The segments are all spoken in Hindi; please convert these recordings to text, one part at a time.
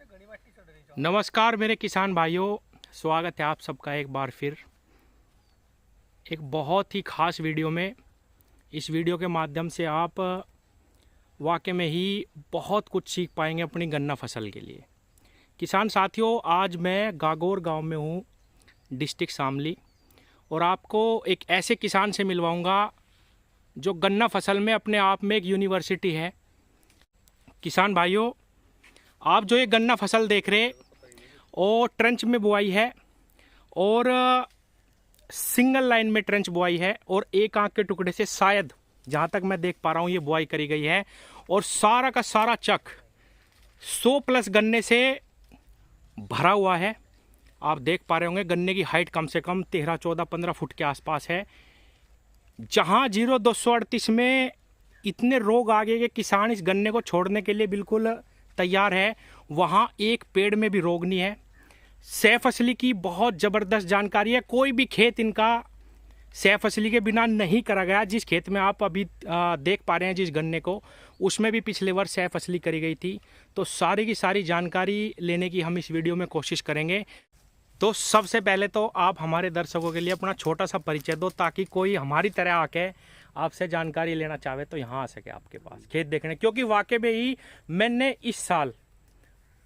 नमस्कार मेरे किसान भाइयों, स्वागत है आप सबका एक बार फिर एक बहुत ही ख़ास वीडियो में। इस वीडियो के माध्यम से आप वाकई में ही बहुत कुछ सीख पाएंगे अपनी गन्ना फसल के लिए। किसान साथियों, आज मैं गागोर गांव में हूं, डिस्ट्रिक्ट शामली, और आपको एक ऐसे किसान से मिलवाऊंगा जो गन्ना फसल में अपने आप में एक यूनिवर्सिटी है। किसान भाइयों, आप जो ये गन्ना फसल देख रहे और ट्रंच में बुआई है और सिंगल लाइन में ट्रंच बुआई है और एक आंख के टुकड़े से शायद जहाँ तक मैं देख पा रहा हूँ ये बुआई करी गई है। और सारा का सारा चक 100+ गन्ने से भरा हुआ है। आप देख पा रहे होंगे गन्ने की हाइट कम से कम 13, 14, 15 फुट के आसपास है। जहाँ 0238 में इतने रोग आ गए कि किसान इस गन्ने को छोड़ने के लिए बिल्कुल तैयार है, वहाँ एक पेड़ में भी रोग नहीं है। सह फसली की बहुत ज़बरदस्त जानकारी है। कोई भी खेत इनका सह फसली के बिना नहीं करा गया। जिस खेत में आप अभी देख पा रहे हैं जिस गन्ने को, उसमें भी पिछले वर्ष सह फसली करी गई थी। तो सारी की सारी जानकारी लेने की हम इस वीडियो में कोशिश करेंगे। तो सबसे पहले तो आप हमारे दर्शकों के लिए अपना छोटा सा परिचय दो, ताकि कोई हमारी तरह आके आपसे जानकारी लेना चाहे तो यहाँ आ सके आपके पास खेत देखने। क्योंकि वाकई में ही मैंने इस साल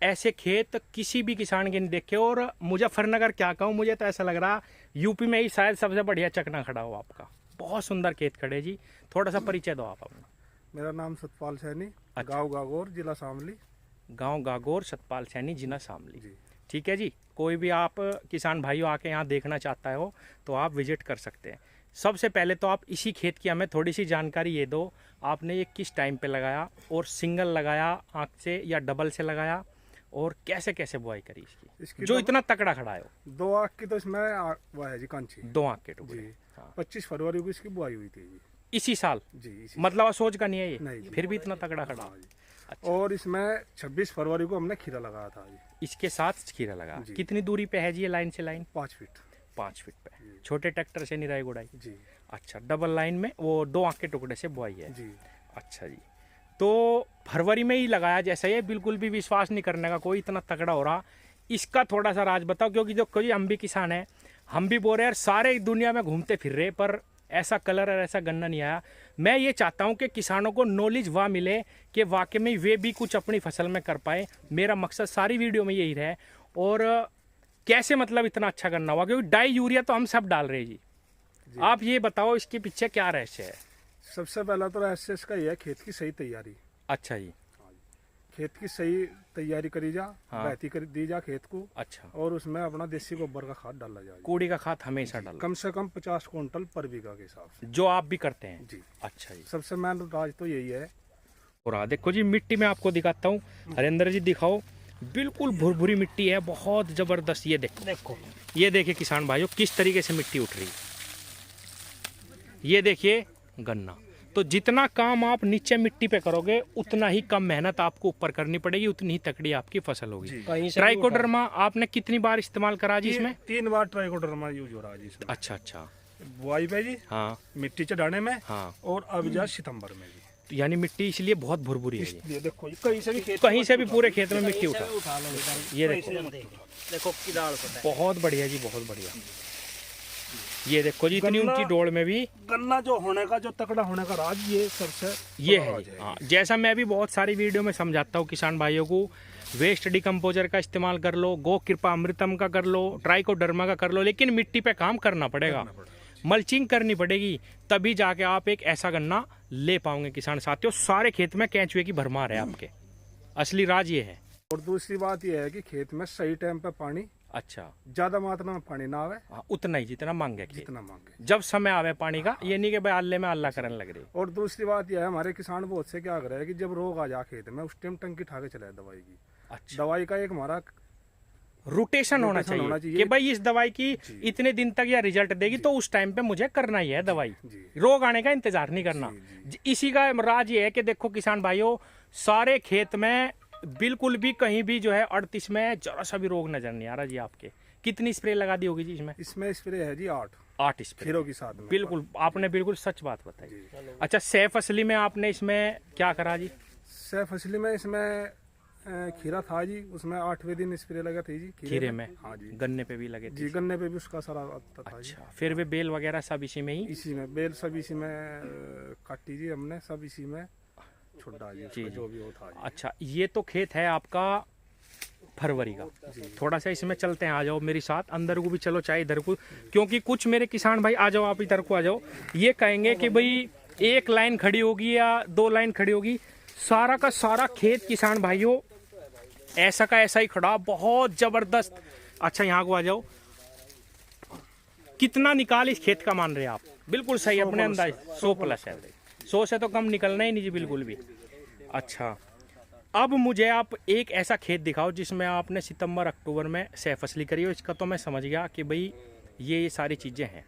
ऐसे खेत किसी भी किसान के नहीं देखे। और मुजफ्फरनगर क्या कहूँ, मुझे तो ऐसा लग रहा यूपी में ही शायद सबसे बढ़िया चकना खड़ा हो आपका। बहुत सुंदर खेत खड़े जी। थोड़ा सा परिचय दो आप अपना। मेरा नाम सतपाल सैनी, गांव गागोर, जिला शामली। गांव गागोर, सतपाल सैनी, जिला शामली। ठीक है जी। कोई भी आप किसान भाइयों आके यहाँ देखना चाहता हो तो आप विजिट कर सकते हैं। सबसे पहले तो आप इसी खेत की हमें थोड़ी सी जानकारी ये दो, आपने ये किस टाइम पे लगाया और सिंगल लगाया आँख से या डबल से लगाया, और कैसे कैसे बुआई करी इसकी जो इतना तकड़ा खड़ा है? 2 आंख की तो इसमें वो है जी, कांची 2 आंख के टुकड़े। हाँ। 25 फरवरी को इसकी बुआई हुई थी इसी साल जी। मतलब सोच का नहीं है ये? नहीं, फिर भी इतना तगड़ा खड़ा। अच्छा। और इसमें 26 फरवरी को हमने खीरा लगाया था जी। इसके साथ खीरा लगा। कितनी दूरी पे है जी ये लाइन से लाइन? 5 फीट। 5 फीट पे छोटे ट्रैक्टर से निराई गुड़ाई जी। अच्छा, डबल लाइन में वो 2 आंख के टुकड़े से बुआई है जी। अच्छा जी। तो फरवरी में ही लगाया जैसा ये, बिल्कुल भी विश्वास नहीं करने का कोई, इतना तगड़ा हो रहा। इसका थोड़ा सा राज बताओ, क्योंकि जो कोई हम भी किसान है, हम भी बोल रहे हैं सारे दुनिया में घूमते फिर रहे, पर ऐसा कलर और ऐसा गन्ना नहीं आया। मैं ये चाहता हूँ कि किसानों को नॉलेज वह मिले कि वाकई में वे भी कुछ अपनी फसल में कर पाए। मेरा मकसद सारी वीडियो में यही रहे। और कैसे मतलब इतना अच्छा गन्ना हुआ, क्योंकि डाई यूरिया तो हम सब डाल रहे हैं जी। आप ये बताओ इसके पीछे क्या रहस्य है? सबसे पहला तो रहस्य इसका ये है, खेत की सही तैयारी। अच्छा जी। खेत की सही तैयारी करी जा, बहती कर दी जा खेत को। अच्छा। और उसमें अपना देसी गोबर का खाद डाला जाए। कूड़ी का खाद हमेशा डाल, कम से कम 50 क्विंटल पर बीघा के हिसाब से, जो आप भी करते हैं जी। अच्छा जी। सबसे मेन राज तो यही है। और देखो जी, मिट्टी में आपको दिखाता हूँ। हरेंद्र जी दिखाओ, बिल्कुल भुरभुरी मिट्टी है, बहुत जबरदस्त। ये देखो ये देखिए किसान भाइयों किस तरीके से मिट्टी उठ रही है। ये देखिए गन्ना। तो जितना काम आप नीचे मिट्टी पे करोगे उतना ही कम मेहनत आपको ऊपर करनी पड़ेगी, उतनी ही तकड़ी आपकी फसल होगी। ट्राइकोडर्मा आपने कितनी बार इस्तेमाल करा जी इसमें? 3 बार ट्राइकोडर्मा यूज हो रहा है जी इसमें। अच्छा अच्छा। बुआई पे जी, हाँ, मिट्टी चढ़ाने में, हाँ, और अब जा सितंबर में जी। तो यानी मिट्टी इसलिए बहुत भुरभुरी है। ये देखो कहीं से भी पूरे खेत में मिट्टी उठा। ये देखो बहुत बढ़िया जी, बहुत बढ़िया। ये देखो जी, इतनी ऊंची डोल में भी गन्ना जो होने का, जो तकड़ा होने का राज ये सबसे ये है। हाँ, जैसा मैं भी बहुत सारी वीडियो में समझाता हूँ किसान भाइयों को, वेस्ट डिकम्पोजर का इस्तेमाल कर लो, गो कृपा अमृतम का कर लो, ट्राइकोडर्मा का कर लो, लेकिन मिट्टी पे काम करना पड़ेगा, मल्चिंग करनी पड़ेगी, तभी जाके आप एक ऐसा गन्ना ले पाओगे किसान साथियों। सारे खेत में केंचुए की भरमार है आपके, असली राज ये है। और दूसरी बात यह है कि खेत में सही टाइम पे पानी, अच्छा, ज्यादा मात्रा में पानी ना आवे। हाँ, उतना ही जितना मांगे, जितना मांगे, जब समय आवे पानी का। ये नहीं कि भाई अल्लाह में अल्लाह करने लग रही। और दूसरी बात यह है, हमारे किसान बहुत से क्या कर रहे हैं कि जब रोग आ जा खेत में, उस टाइम टंकी उठा के चले दवाई की। अच्छा। दवाई का एक हमारा रोटेशन होना चाहिए कि भाई इस दवाई की इतने दिन तक या रिजल्ट देगी, तो उस टाइम पे मुझे करना ही है दवाई। रोग आने का इंतजार नहीं करना। इसी का राज ये है कि देखो किसान भाइयों, सारे खेत में बिल्कुल भी कहीं भी जो है 38 में जरा सा भी रोग नजर नहीं आ रहा जी। आपके कितनी स्प्रे लगा दी होगी जी इसमें? इसमें स्प्रे है जी 8 स्प्रे खीरों के साथ में। बिल्कुल, आपने बिल्कुल सच बात बताई। अच्छा, सह फसली में आपने इसमें क्या करा जी? सह फसली में इसमें खीरा था जी, उसमें 8वें दिन स्प्रे लगा थी जी खीरे में। हाँ जी। गन्ने पे भी लगे थे? जी, गन्ने पे भी उसका सारा आता था जी। अच्छा, फिर वे बेल वगैरह सब इसी में ही? इसी में बेल सब इसी में काटी जी हमने, सब इसी में छोड़ा जी, जी, जो भी वो था जी। अच्छा, ये तो खेत है आपका फरवरी का। थोड़ा सा इसमें चलते हैं, आ जाओ मेरे साथ अंदर को भी चलो, चाहे इधर को, क्योंकि कुछ मेरे किसान भाई, आ जाओ आप इधर को आ जाओ, ये कहेंगे कि भाई एक लाइन खड़ी होगी या 2 लाइन खड़ी होगी। सारा का सारा खेत किसान भाइयों ऐसा का ऐसा ही खड़ा, बहुत जबरदस्त। अच्छा, यहाँ को आ जाओ, कितना निकाल इस खेत का मान रहे हैं आप? बिल्कुल सही, अपने अंदाज 100+ है। 100 से तो कम निकलना ही नहीं जी, बिल्कुल भी। अच्छा, अब मुझे आप एक ऐसा खेत दिखाओ जिसमें आपने सितंबर अक्टूबर में सह फसली करी हो। इसका तो मैं समझ गया कि भाई ये सारी चीज़ें हैं।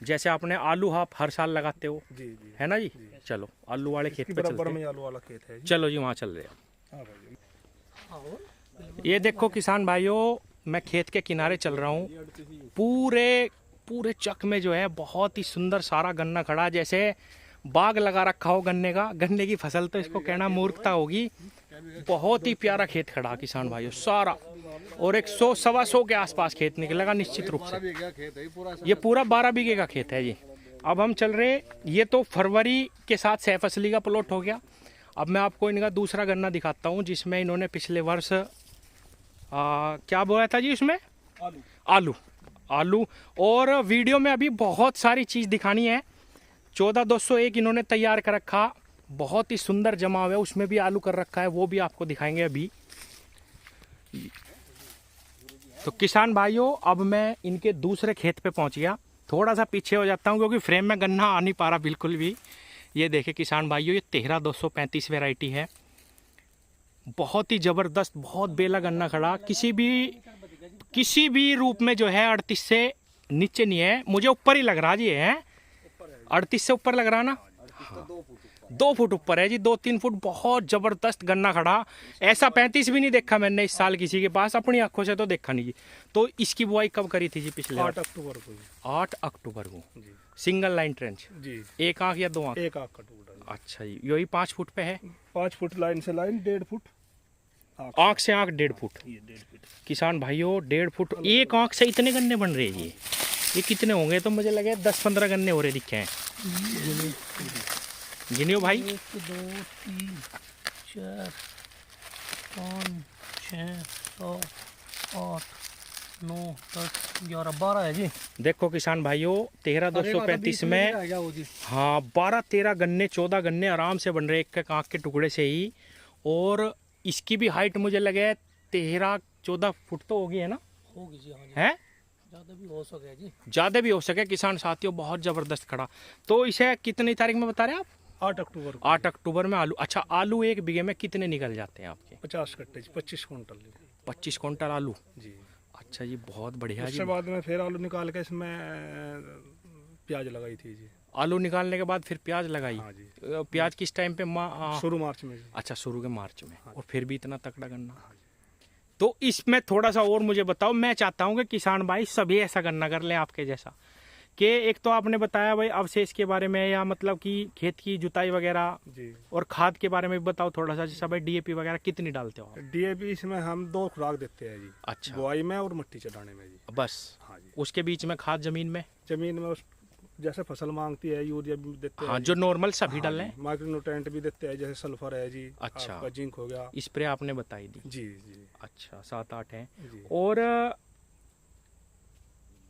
जैसे आपने आलू आप हर साल लगाते हो जी जी, है ना जी? चलो आलू वाले खेत पे बराबर चलते में हैं। आलू वाला खेत है जी। चलो जी, वहाँ चल रहे हैं। हाँ भाई। ये देखो किसान भाइयों, मैं खेत के किनारे चल रहा हूँ। पूरे चक में जो है बहुत ही सुंदर सारा गन्ना खड़ा, जैसे बाग लगा रखा हो गन्ने का। गन्ने की फसल तो इसको कहना मूर्खता होगी। बहुत ही प्यारा खेत खड़ा किसान भाइयों सारा, और 100-125 के आसपास खेत निकलेगा निश्चित रूप से। ये पूरा 12 बीघे का खेत है जी। अब हम चल रहे, ये तो फरवरी के साथ सह फसली का प्लॉट हो गया। अब मैं आपको इनका दूसरा गन्ना दिखाता हूँ जिसमें इन्होंने पिछले वर्ष क्या बोया था जी? इसमें आलू। और वीडियो में अभी बहुत सारी चीज़ दिखानी है। 14,201 इन्होंने तैयार कर रखा, बहुत ही सुंदर जमा हुआ है, उसमें भी आलू कर रखा है, वो भी आपको दिखाएंगे अभी। तो किसान भाइयों, अब मैं इनके दूसरे खेत पे पहुंच गया। थोड़ा सा पीछे हो जाता हूं क्योंकि फ्रेम में गन्ना आ नहीं पा रहा बिल्कुल भी। ये देखे किसान भाइयों, ये 13,235 वैरायटी है। बहुत ही ज़बरदस्त, बहुत बेला गन्ना खड़ा। किसी भी रूप में जो है 38 से नीचे नहीं है, मुझे ऊपर ही लग रहा जी है। 38 से ऊपर लग रहा ना? हाँ, 2 फुट ऊपर है जी, 2-3 फुट। बहुत जबरदस्त गन्ना खड़ा, ऐसा 35 भी नहीं देखा मैंने इस साल किसी के पास, अपनी आंखों से तो देखा नहीं जी। तो इसकी बुआई कब करी थी जी? पिछले 8 अक्टूबर को। 8 अक्टूबर को जी। सिंगल लाइन ट्रेंच जी, 1 आंख या 2 आंख? 1 आंख का टुकड़ा। अच्छा जी, यही 5 फुट पे है? 5 फुट लाइन से लाइन, 1.5 फुट आंख से आंख 1.5 फुट। ये 1.5 फुट किसान भाइयों 1.5 फुट 1 आंख से इतने गन्ने बन रहे हैं ये कितने होंगे? तो मुझे लगे 10-15 गन्ने हो रहे दिखे हैं। गिनियो भाई। 1 2 3 4 5 6 7 8 9 10 11 12 है जी। देखो किसान भाइयों, 13,235 में हाँ 12-13 गन्ने, 14 गन्ने आराम से बन रहे एक आंख के टुकड़े से ही। और इसकी भी हाइट मुझे लगे 13-14 फुट तो होगी, है ना? होगी जी। हाँ जी, है ज़्यादा भी हो सके जी। ज़्यादा भी हो सके। किसान साथियों बहुत ज़बरदस्त खड़ा। तो इसे कितनी तारीख में बता रहे हैं आप? 8 अक्टूबर को। 8 अक्टूबर में आलू। अच्छा, आलू एक बीघे में कितने निकल जाते हैं आपके? 50 कट्टे, 25 कुंटल 25 क्विंटल आलू जी। अच्छा जी, बहुत बढ़िया जी। उसके बाद में फिर आलू निकाल के इसमें प्याज लगाई थी जी। आलू निकालने के बाद फिर प्याज लगाई? हाँ जी। प्याज किस टाइम पे? शुरू मार्च में जी। अच्छा, शुरू के मार्च में। और फिर भी इतना तकड़ा गन्ना। तो इसमें थोड़ा सा और मुझे बताओ। मैं चाहता हूँ कि किसान भाई सभी ऐसा गन्ना कर लें आपके जैसा। कि एक तो आपने बताया भाई अवशेष के बारे में, या मतलब कि खेत की जुताई वगैरह जी, और खाद के बारे में भी बताओ थोड़ा सा। जैसा भाई डीएपी वगैरह कितनी डालते हो आप? डीएपी इसमें हम 2 खुराक देते हैं जी। अच्छा, बुआई में और मिट्टी चढ़ाने में जी। बस। हाँ जी। उसके बीच में खाद जमीन में जमीन में जैसे फसल मांगती है यूरिया भी देते हैं। हाँ, जो नॉर्मल सभी डाल रहे हैं। माइक्रोन्यूट्रेंट भी देते हैं, जैसे सल्फर है जी। अच्छा। आपका जिंक हो गया। स्प्रे आपने बताई दी। जी जी अच्छा, 7-8 हैं। जी। और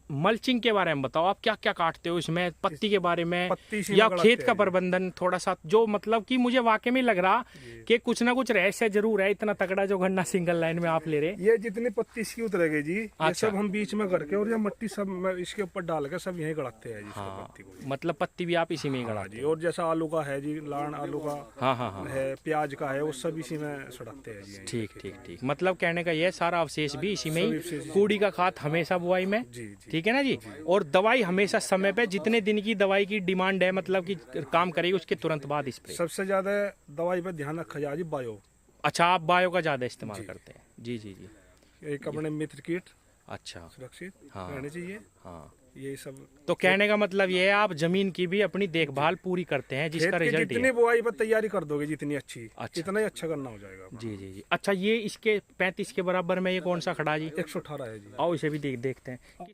मल्चिंग के बारे में बताओ, आप क्या क्या काटते हो इसमें? पत्ती के बारे में पत्ती इसी या में खेत गड़ाते का हैं। प्रबंधन थोड़ा सा, जो मतलब कि मुझे वाकई में लग रहा जी। कि कुछ ना कुछ रहस्य जरूर है। इतना तगड़ा जो गन्ना सिंगल लाइन में आप ले रहे। ये जितनी पत्ती इसकी उतरेगी जी, ये अच्छा। सब हम बीच में करके और ये मिट्टी सब इसके ऊपर डाल के सब यहीं गड़ाते हैं जी इसको, हाँ, पत्ती को। मतलब पत्ती भी आप इसी में ही हाँ गड़ाते जी। और जैसा आलू का है जी, लान आलू का हाँ हाँ हाँ, है, प्याज का है, वो सब इसी में सड़कते हैं जी यहीं। ठीक ठीक ठीक। मतलब कहने का ये सारा अवशेष भी इसी में सब ही। अवशेष इसी कूड़ी का खाद हमेशा बुआई में, जी जी। ठीक है ना जी? और दवाई हमेशा समय पे, जितने दिन की दवाई की डिमांड है मतलब कि काम करेगी उसके तुरंत बाद स्प्रे। सबसे ज्यादा दवाई पे ध्यान रखा जाए जी, बायो। अच्छा, आप बायो का ज़्यादा इस्तेमाल जी। करते हैं? जी जी जी। एक अपने मित्र कीट अच्छा, सुरक्षित हाँ। रहनी चाहिए। हाँ, ये सब। तो कहने का मतलब ये है आप जमीन की भी अपनी देखभाल पूरी करते हैं, जिसका खेत की रिजल्ट जितनी बुआई पर तैयारी कर दोगे जितनी अच्छी, अच्छा। इतना ही अच्छा करना हो जाएगा। जी जी जी। अच्छा, ये इसके 35 के बराबर में ये कौन सा खड़ा जी? 118 है जी। आओ इसे भी देखते हैं।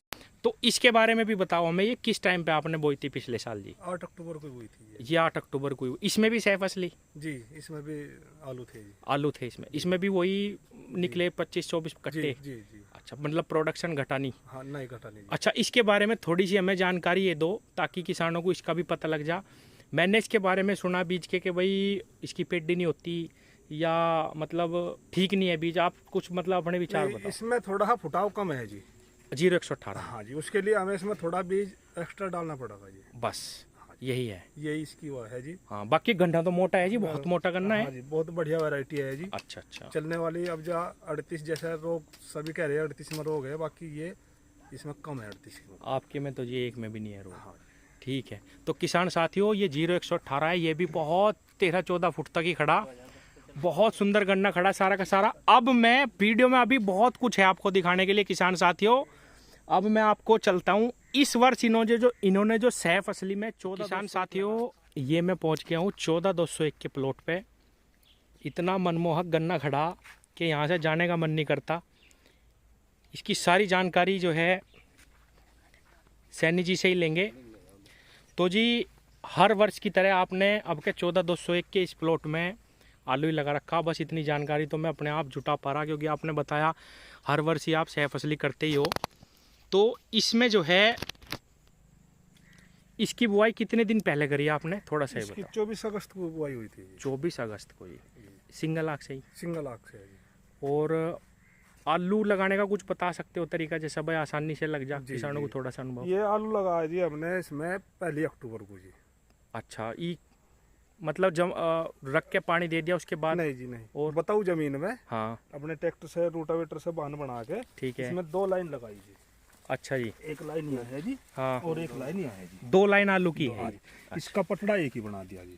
तो इसके बारे में भी बताओ हमें, ये किस टाइम पे आपने बोई थी पिछले साल जी? 8 अक्टूबर को हुई थी ये 8 अक्टूबर को हुई। इसमें भी सैफ असली जी। इसमें भी आलू थे जी। आलू थे इसमें भी वही निकले 25-24 जी कट्टे। जी जी। अच्छा, मतलब प्रोडक्शन घटा नहीं। हाँ, नहीं घटा नहीं जी। अच्छा, इसके बारे में थोड़ी सी हमें जानकारी ये दो ताकि किसानों को इसका भी पता लग जा। मैंने इसके बारे में सुना बीज के कि भाई इसकी पेडी नहीं होती या मतलब ठीक नहीं है बीज। आप कुछ मतलब अपने विचार नहीं, बताओ। इसमें थोड़ा फुटाव कम है जी। 0-118 हाँ जी, उसके लिए हमें इसमें थोड़ा बीज एक्स्ट्रा डालना पड़ेगा जी। बस यही है। यही इसकी वो है जी। हाँ, बाकी गन्ना तो मोटा है जी, बहुत मोटा गन्ना हाँ है। जी, बहुत बढ़िया वैरायटी है जी। अच्छा अच्छा। चलने वाली। अब जो 38 जैसा रोग सभी कह रहे हैं 38 में रोग है, बाकी ये इसमें कम है 38 में। आपके में तो ये एक में भी नहीं है रोग। हाँ। ठीक है, तो किसान साथियों ये 0-118 है, ये भी बहुत 13-14 फुट तक ही खड़ा, बहुत सुंदर गन्ना खड़ा सारा का सारा। अब मैं वीडियो में अभी बहुत कुछ है आपको दिखाने के लिए किसान साथियों। अब मैं आपको चलता हूँ इस वर्ष इन्होंने जो सैफ असली में 14। किसान साथियों ये मैं पहुँच गया हूँ 14,201 के प्लॉट पे। इतना मनमोहक गन्ना खड़ा कि यहाँ से जाने का मन नहीं करता। इसकी सारी जानकारी जो है सैनी जी से ही लेंगे। तो जी हर वर्ष की तरह आपने अब के 14,201 के इस प्लॉट में आलू ही लगा रखा। बस इतनी जानकारी तो मैं अपने आप जुटा पा रहा, क्योंकि आपने बताया हर वर्ष ही आप सैफ असली करते ही हो। तो इसमें जो है इसकी बुआई कितने दिन पहले करी आपने, थोड़ा सा ही इसकी बताओ। 24 अगस्त को बुआई हुई थी। 24 अगस्त को ही सिंगल आग से ही। सिंगल आग से है जी। और आलू लगाने का कुछ बता सकते हो तरीका, जैसा भाई आसानी से लग जा, जी, किसानों को जी। थोड़ा सा अनुभव। ये आलू लगाया जी हमने इसमें 1 अक्टूबर को जी। अच्छा, ई मतलब जब रख के पानी दे दिया उसके बाद? नहीं जी नहीं। और बताऊँ जमीन में हाँ अपने ट्रैक्टर से रोटावेटर से बांध बना के ठीक है। इसमें 2 लाइन लगाई जी। अच्छा जी। एक लाइन यहाँ है जी हाँ, और एक लाइन यहाँ है जी। 2 लाइन आलू की है। इसका पटड़ा एक ही बना दिया जी।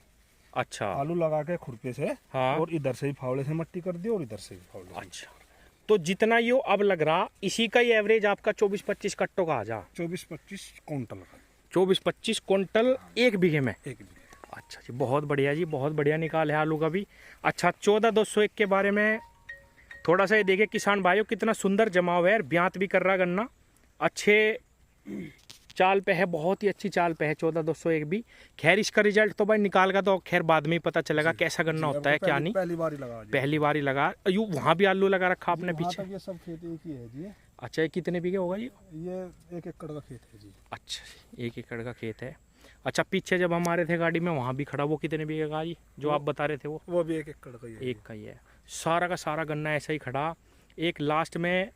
अच्छा आलू लगा के खुरपे से हाँ। और इधर से ही फावड़े से मट्टी कर दी और इधर से भी फावड़े से। अच्छा, तो जितना ये अब लग रहा इसी का ही एवरेज आपका 24-25 कट्टों का आ जा। 24-25 क्विंटल का। 24-25 कुंटल एक बीघे में। एक बीघे। अच्छा जी, बहुत बढ़िया जी, बहुत बढ़िया निकाल है आलू का भी। अच्छा, 14,201 के बारे में थोड़ा सा ये देखिए किसान भाइयों, कितना सुंदर जमाव है। ब्यांत भी कर रहा गन्ना, अच्छे चाल पे है, बहुत ही अच्छी चाल पे है 14,201 भी। खैर इसका रिजल्ट तो भाई निकाल का तो खैर बाद में ही पता चलेगा कैसा गन्ना होता है क्या नहीं। पहली बार ही लगा जी। पहली बार ही लगा। यू वहाँ भी आलू लगा रखा आपने वहाँ पीछे? तक ये सब खेत एक ही है जी। अच्छा, ये कितने बीघे होगा जी? ये 1 एकड़ का खेत है जी। अच्छा, 1 एकड़ का खेत है। अच्छा, पीछे जब हमारे थे गाड़ी में वहाँ भी खड़ा, वो कितने बीघे का जी जो आप बता रहे थे? वो भी 1 एकड़ का ही है। एक का ही है। सारा का सारा गन्ना ऐसा ही खड़ा। एक लास्ट में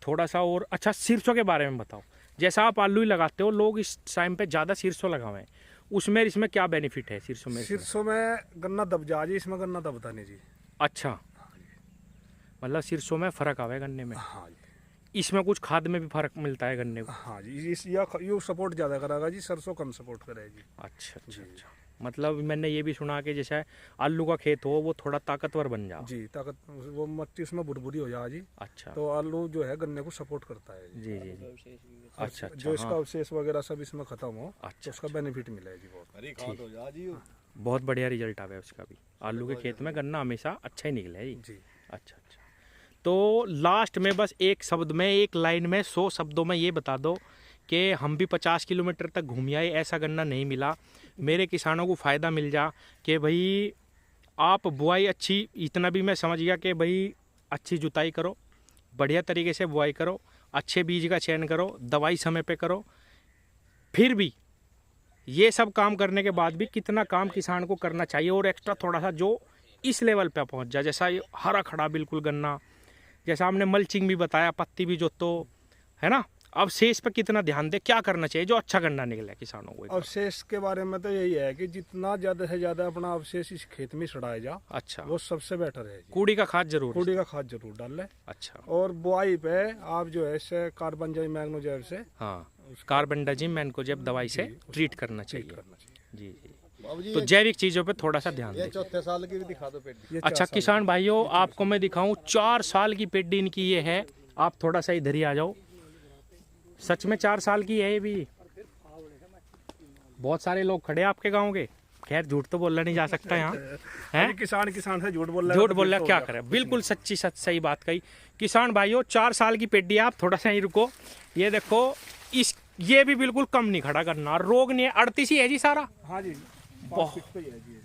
थोड़ा सा और, अच्छा सिरसों के बारे में बताओ। जैसा आप आलू ही लगाते हो, लोग इस टाइम पे ज़्यादा सिरसों लगाए हैं, उसमें इसमें क्या बेनिफिट है सिरसों में? सिरसों में गन्ना दब जा जी, इसमें गन्ना दबता नहीं जी। अच्छा, मतलब सिरसों में फ़र्क आवे गन्ने में। हाँ जी। इसमें कुछ खाद में भी फ़र्क मिलता है गन्ने को? हाँ जी, यू सपोर्ट ज़्यादा करेगा जी, सरसों कम सपोर्ट करेगी। अच्छा अच्छा अच्छा। मतलब मैंने ये भी सुना कि जैसे आलू का खेत हो वो थोड़ा ताकतवर बन जा जी, ताकत वो मट्टी उसमें बुरबुरी हो जा जी। अच्छा, तो आलू जो है गन्ने को सपोर्ट करता है जी। जी जी जी। अच्छा अच्छा, जो इसका हाँ। अवशेष वगैरह सब इसमें खत्म हो तो अच्छा, उसका बेनिफिट मिला है जी बहुत। बहुत बढ़िया रिजल्ट आवे उसका भी। आलू के खेत में गन्ना हमेशा अच्छा ही निकले जी। जी। अच्छा अच्छा। तो लास्ट में बस एक शब्द में, एक लाइन में, 100 शब्दों में ये बता दो कि हम भी 50 किलोमीटर तक घूम आए, ऐसा गन्ना नहीं मिला। मेरे किसानों को फ़ायदा मिल जा कि भाई आप बुआई अच्छी, इतना भी मैं समझ गया कि भाई अच्छी जुताई करो, बढ़िया तरीके से बुआई करो, अच्छे बीज का चयन करो, दवाई समय पे करो। फिर भी ये सब काम करने के बाद भी कितना काम किसान को करना चाहिए और एक्स्ट्रा थोड़ा सा जो इस लेवल पे पहुंच जाए, जैसा ये हरा खड़ा बिल्कुल गन्ना, जैसा हमने मल्चिंग भी बताया, पत्ती भी जो तो है ना, अब शेष पे कितना ध्यान दे, क्या करना चाहिए जो अच्छा गन्ना निकले किसानों को? अवशेष के बारे में तो यही है कि जितना ज्यादा से ज्यादा अपना अवशेष इस खेत में छड़ाया जा, अच्छा, वो सबसे बेटर है जी। कूड़ी का खाद जरूर? कूड़ी का खाद जरूर डाल ले। अच्छा, और बुआई पे आप जो है इससे कार्बनजाइम मैग्नीशियम से, हाँ, कार्बनडाजिम मैनकोजेब दवाई से ट्रीट करना चाहिए। करना चाहिए। जी जी। तो जैविक चीज़ों पे थोड़ा सा ध्यान दें। 4 साल की भी दिखा दो पेटी। ये अच्छा 4 साल किसान भाइयों, आपको मैं दिखाऊं 4 साल की पेडी इनकी ये है। आप थोड़ा सा इधर ही आ जाओ। सच में 4 साल की है ये भी। बहुत सारे लोग खड़े हैं आपके गांव के, खैर झूठ तो बोलना नहीं जा सकता यहाँ है। किसान से झूठ बोल रहा है, झूठ तो बोल रहा फिर तो क्या होगा। करें, बिल्कुल सच्ची सही बात कही। किसान भाइयों 4 साल की पेड्डी है, आप थोड़ा सा ही रुको। ये देखो ये भी बिल्कुल कम नहीं खड़ा करना, रोग नहीं है, 38 ही है जी सारा। हाँ जी,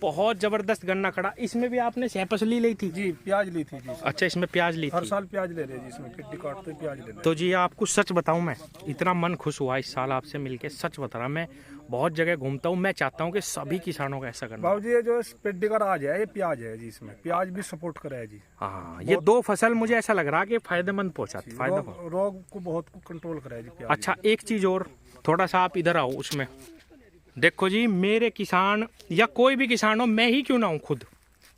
बहुत जबरदस्त गन्ना खड़ा। इसमें भी आपने सहपसली ली थी जी, प्याज ली थी जी। अच्छा, इसमें प्याज ली हर थी। साल प्याज ले रहे हैं जी, इसमें पिट्टी काटते ही प्याज ले रहे हैं। तो जी आपको सच बताऊं, मैं इतना मन खुश हुआ इस साल आपसे मिलके, सच बता रहा। मैं बहुत जगह घूमता हूं, मैं चाहता हूं कि सभी किसानों का ऐसा करना। बाबूजी ये जो पिट्टी का राज है, ये प्याज है जी, इसमें प्याज भी सपोर्ट करे है जी। हाँ, ये 2 फसल मुझे ऐसा लग रहा कि फायदेमंद पहुंचाती, फायदा। रोग को बहुत कंट्रोल करे है जी प्याज। अच्छा, एक चीज और, थोड़ा सा आप इधर आओ उसमें। देखो जी, मेरे किसान या कोई भी किसान हो, मैं ही क्यों ना हूँ खुद,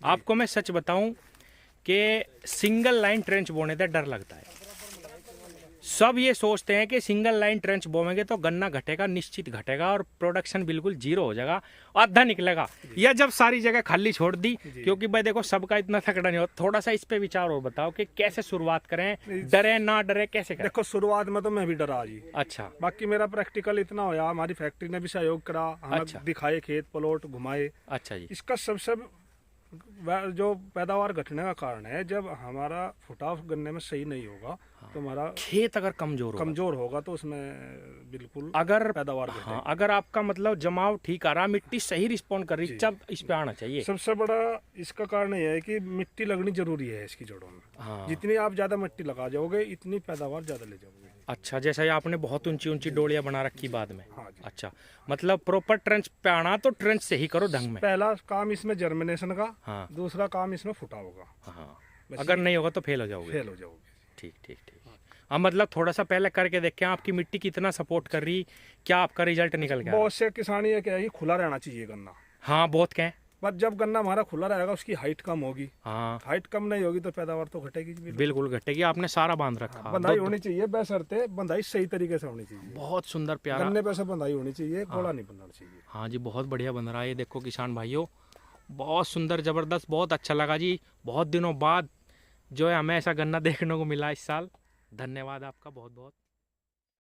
आपको मैं सच बताऊं कि सिंगल लाइन ट्रेंच बोने से डर लगता है। सब ये सोचते हैं कि सिंगल लाइन ट्रेंच बोएंगे तो गन्ना घटेगा, निश्चित घटेगा और प्रोडक्शन बिल्कुल जीरो हो जाएगा, आधा निकलेगा। या जब सारी जगह खाली छोड़ दी, क्योंकि भाई देखो सबका इतना तकड़ा नहीं होता। थोड़ा सा इस पे विचार और बताओ कि कैसे शुरुआत करें, डरे ना डरे कैसे करें। देखो शुरुआत में तो मैं भी डरा जी, अच्छा, बाकी मेरा प्रैक्टिकल इतना होया, हमारी फैक्ट्री ने भी सहयोग करा, हमें अच्छा। दिखाए खेत प्लॉट घुमाए। अच्छा जी, इसका सबसे जो पैदावार घटने का कारण है, जब हमारा फुटाव गन्ने में सही नहीं होगा तो हमारा खेत अगर कमजोर होगा तो उसमें बिल्कुल अगर पैदावार हाँ, घटेगी। अगर आपका मतलब जमाव ठीक आ रहा, मिट्टी सही रिस्पॉन्ड कर रही, जब इस पे आना चाहिए। सबसे बड़ा इसका कारण यह है कि मिट्टी लगनी जरूरी है इसकी जड़ों में। हाँ। जितनी आप ज्यादा मिट्टी लगा जाओगे, इतनी पैदावार ज्यादा ले जाओगे। अच्छा, जैसा ये आपने बहुत ऊंची ऊंची डोलियां बना रखी बाद में। हाँ जी। अच्छा, मतलब प्रॉपर ट्रेंच पे आना तो ट्रेंच से ही करो ढंग में। पहला काम इसमें जर्मिनेशन का, हाँ दूसरा काम इसमें फुटाव का। हाँ, बस अगर नहीं होगा तो फेल हो जाओगे। फेल हो जाओगे। ठीक ठीक ठीक। हाँ, मतलब थोड़ा सा पहले करके देखें आपकी मिट्टी कितना सपोर्ट कर रही, क्या आपका रिजल्ट निकल गया। बहुत से किसान ये क्या है कि खुला रहना चाहिए गन्ना, हाँ बहुत कहें। पर जब गन्ना हमारा खुला रहेगा उसकी हाइट कम होगी, हाँ हाइट कम नहीं होगी तो पैदावार तो घटेगी जी। बिल्कुल घटेगी। आपने सारा बांध रखा। बंधाई होनी चाहिए, बशर्ते बंधाई सही तरीके से होनी चाहिए। बहुत सुंदर प्यारा गन्ने पे से बंधाई होनी चाहिए, गोला नहीं बनना चाहिए। हाँ जी, बहुत बढ़िया बन रहा है ये। देखो किसान भाइयों, बहुत सुंदर, जबरदस्त, बहुत अच्छा लगा जी। बहुत दिनों बाद जो है हमें ऐसा गन्ना देखने को मिला इस साल। धन्यवाद आपका बहुत बहुत।